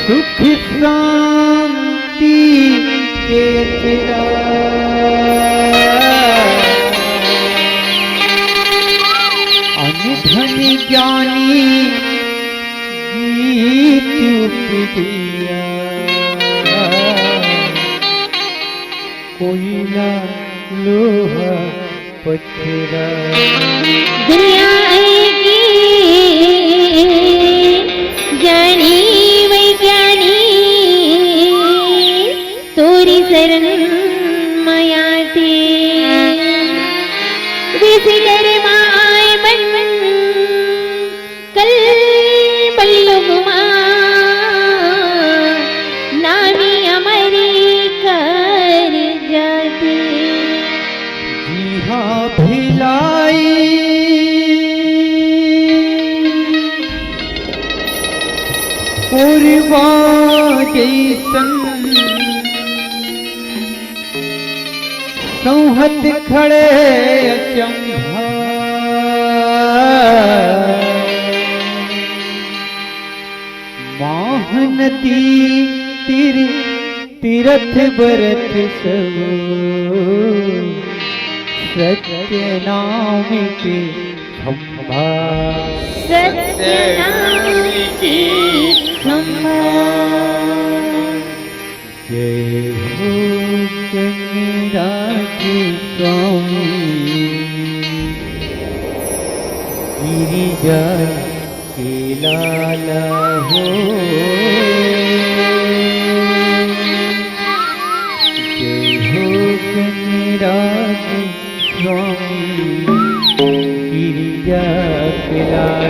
सुख शांति के अनधन ज्ञानी गीत उपदिया कोई ना लोहा पत्थरा दुनिया आएगी ज्ञानी वैज्ञानी तोरी शरण मायाते विसिकर माय मन कल बल्लुमा नामी अमरी कर जाते जी हाँ भिलाई पूर्वा जैसन संहत खड़े अचंभा महानदी तीरथ बरत सब सत्य नाम के खंभा सत्य नाम की खंभा जय हो कनिराज स्वामी गिरिजा के लाला हो जय हो कनिराज स्वामी गिरिजा के लाला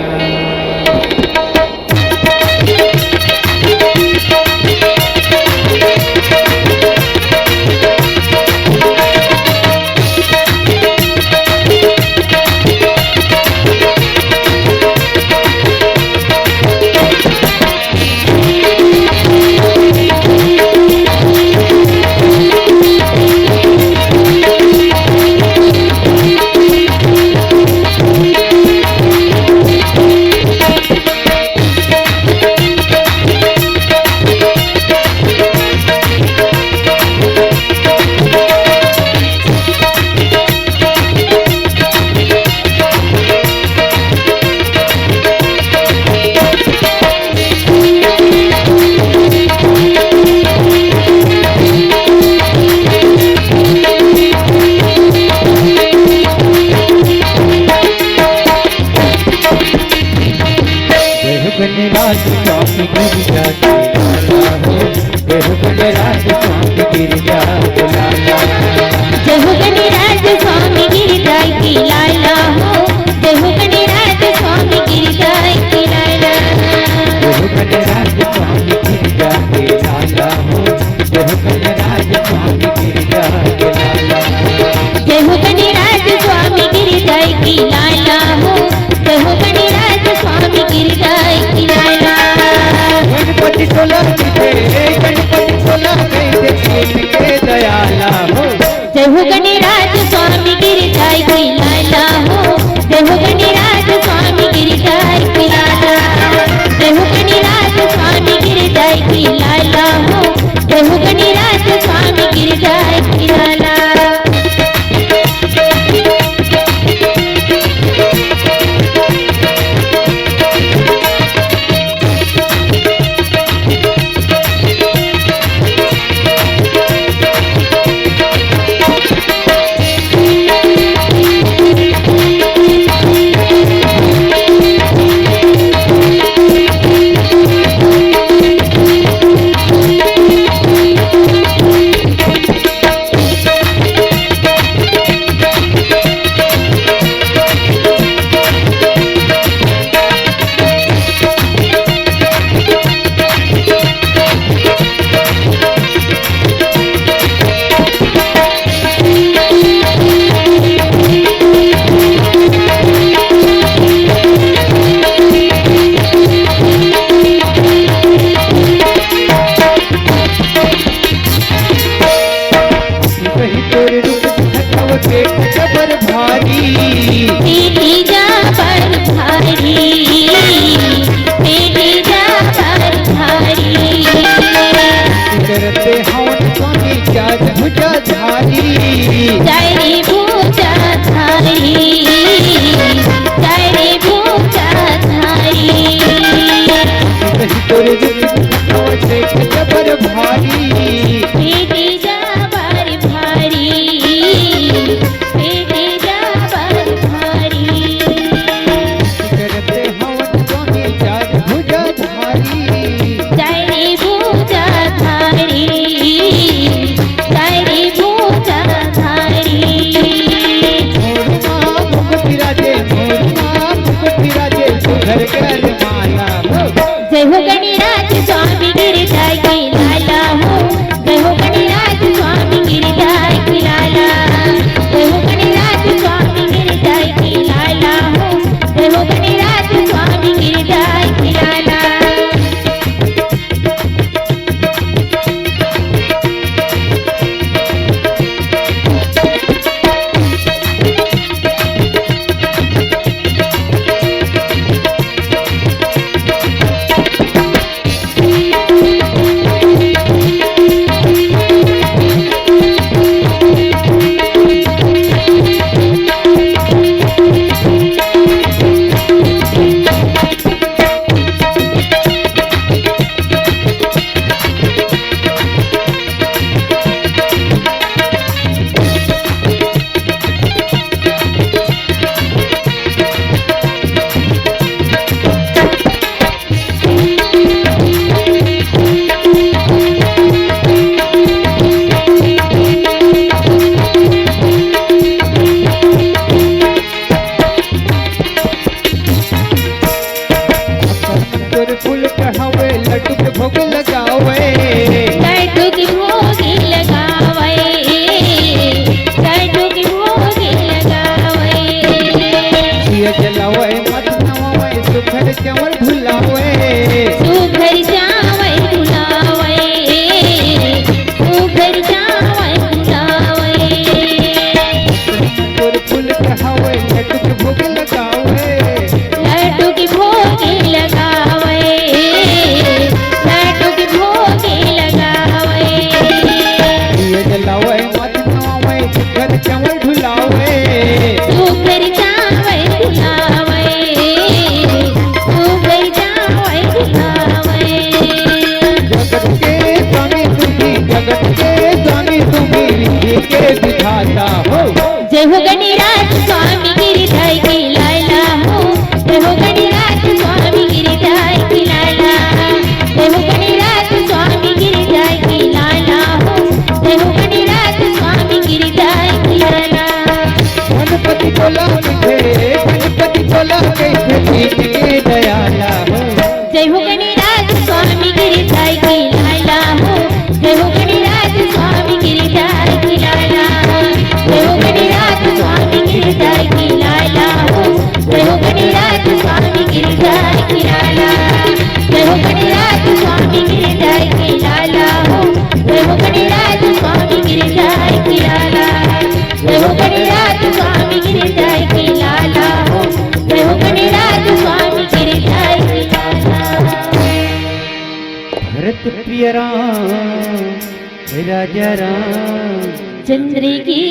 तोर रूप देख जबर भारी पेटे जबर भारी पेटे जबर भारी करते हवन स्वामी चार भुजा धारी चारे भुजा धारी चारे भुजा धारी मोरमा मुकुट विराजे मोरमा मुकुट विराजे सुधर कर माला जय हो गणराज स्वामी गिरधाय की लाला हो जय हो गणराज स्वामी गिरधाय की लाला जय हो गणराज स्वामी गिरधाय की लाला हो जय हो गणराज स्वामी गिरधाय की लाला तोर फूल चढ़ावे लड्डू के भोग लगावे लड्डू की भोगी लगावे लड्डू की भोगी लगावे दिया जलावे मत नवावे सुखर चंवर भुलावे सुघर जावे भुलावे सुघर जावे भुलावे तोर फूल चढ़ावे लड्डू के भोग लगावे लड्डू की भोगी लगावे लड्डू की भोगी लगावे दिया जलावे मत नवावे सुखर चंवर भुलावे सुघर जावे भुलावे सुघर जावे भुलावे जगत के स्वामी तुम्ही विधि के विधाता हो जय हो गणराज स्वामी गिरधाय की लाला हो जय हो गणराज स्वामी गिरधाय की लाला जय हो गणराज स्वामी गिरधाय की लाला हो जय हो गणराज स्वामी गिरधाय की लाला गणपति बोला कैसे दीन के दयाला हो जय हो गणराज स्वामी गिरधाय की लाला हो जय हो गणराज स्वामी गिरधाय की लाला जय हो गणराज स्वामी गिरधाय की लाला हो जय हो गणराज स्वामी गिरधाय की लाला जय हो गणराज स्वामी गिरधाय की लाला हो जय हो गणराज स्वामी गिरधाय की लाला जय हो गणराज स्वामी गिरधाय की लाला हो जय हो गणराज स्वामी गिरधाय की लाला भरत प्रिय राम राजा राम चंद्र की